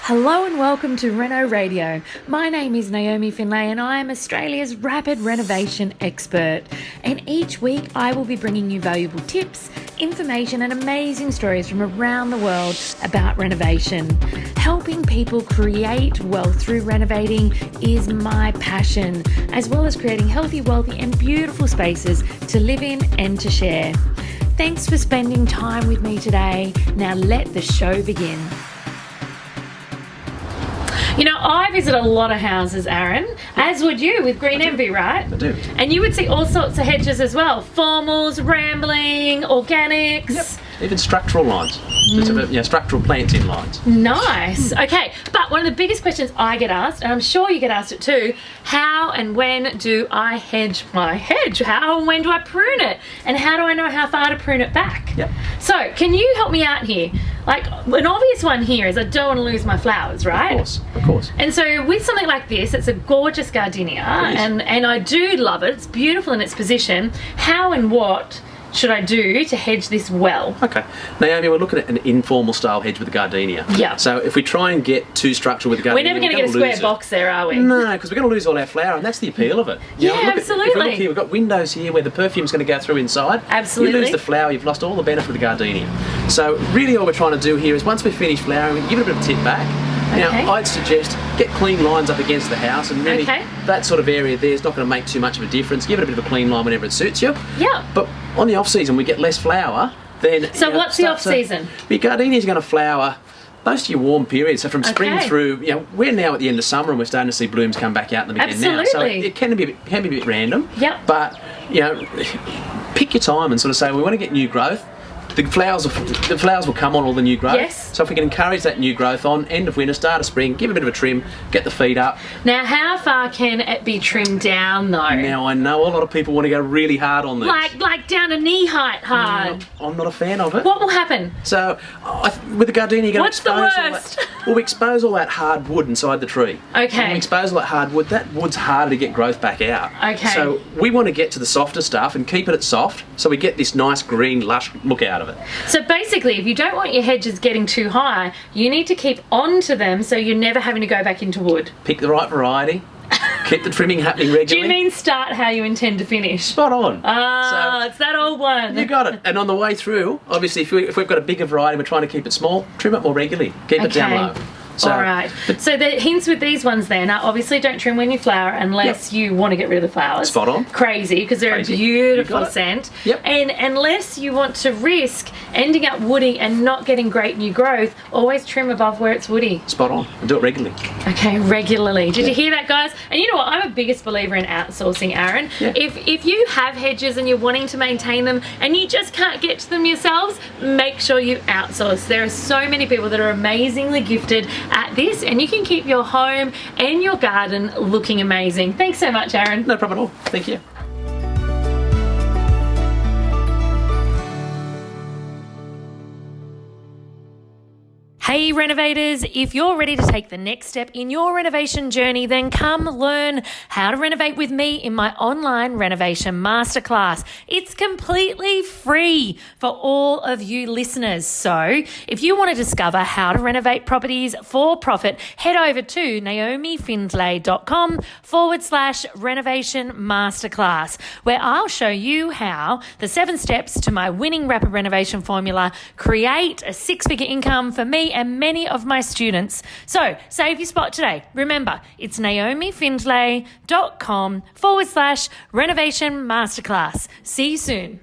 Hello and welcome to Reno Radio. My name is Naomi Findlay and I am Australia's rapid renovation expert. And each week I will be bringing you valuable tips, information and amazing stories from around the world about renovation. Helping people create wealth through renovating is my passion, as well as creating healthy, wealthy and beautiful spaces to live in and to share. Thanks for spending time with me today. Now let the show begin. You know, I visit a lot of houses, Aaron, as would you with Renovie, right? I do. And you would see all sorts of hedges as well. Formals, rambling, organics. Yep. Even structural lines. Structural plants in lines. Nice. Okay, but one of the biggest questions I get asked, and I'm sure you get asked it too, how and when do I hedge my hedge? How and when do I prune it? And how do I know how far to prune it back? Yep. So, can you help me out here? Like, an obvious one here is I don't want to lose my flowers, right? Of course. And so with something like this, it's a gorgeous gardenia, and I do love it. It's beautiful in its position. How and what should I do to hedge this well? Okay. Naomi, we're looking at an informal style hedge with a gardenia. Yeah. So if we try and get too structural with the gardenia, we're never going to get a square box there, are we? No, because we're going to lose all our flower, and that's the appeal of it. Absolutely. If we look here, we've got windows here where the perfume's going to go through inside. Absolutely. You lose the flower, you've lost all the benefit of the gardenia. So really all we're trying to do here is once we finish flowering, we give it a bit of a tip back. Now, I'd suggest get clean lines up against the house, and really that sort of area there is not going to make too much of a difference. Give it a bit of a clean line whenever it suits you. Yeah. But on the off season, we get less flower. Then so what's the off season? Your gardenia is going to flower most of your warm periods. So from spring through, we're now at the end of summer and we're starting to see blooms come back out in them again now. So it can be a bit random. Yep. But pick your time and sort of say we want to get new growth. The flowers will come on all the new growth. Yes. So if we can encourage that new growth on end of winter, start of spring, give it a bit of a trim, get the feet up. Now, how far can it be trimmed down though? Now, I know a lot of people want to go really hard on this. Like down to knee height hard. I'm not a fan of it. What will happen? So with the gardenia, you're going to expose all that. Well, we expose all that hard wood inside the tree. Okay. When we expose all that hard wood, that wood's harder to get growth back out. Okay. So we want to get to the softer stuff and keep it soft, so we get this nice green, lush look out of it. So basically, if you don't want your hedges getting too high, you need to keep onto them so you're never having to go back into wood. Pick the right variety. Keep the trimming happening regularly. Do you mean start how you intend to finish? Spot on. It's that old one. You got it. And on the way through, obviously, if we've got a bigger variety, we're trying to keep it small, trim it more regularly. Keep it down low. So, all right. So the hints with these ones then are obviously don't trim when you flower unless you want to get rid of the flowers. Spot on. Crazy, because they're a beautiful scent. Yep. And unless you want to risk ending up woody and not getting great new growth, always trim above where it's woody. Spot on. And do it regularly. Okay, regularly. Did you hear that, guys? And you know what? I'm a biggest believer in outsourcing, Aaron. Yeah. If you have hedges and you're wanting to maintain them and you just can't get to them yourselves, make sure you outsource. There are so many people that are amazingly gifted at this, and you can keep your home and your garden looking amazing. Thanks so much, Aaron. No problem at all. Thank you. Hey renovators, if you're ready to take the next step in your renovation journey, then come learn how to renovate with me in my online Renovation Masterclass. It's completely free for all of you listeners. So if you want to discover how to renovate properties for profit, head over to naomifindlay.com/renovation masterclass, where I'll show you how the 7 steps to my winning rapid renovation formula create a 6-figure income for me and many of my students. So save your spot today. Remember, it's naomifindlay.com/renovation masterclass. See you soon.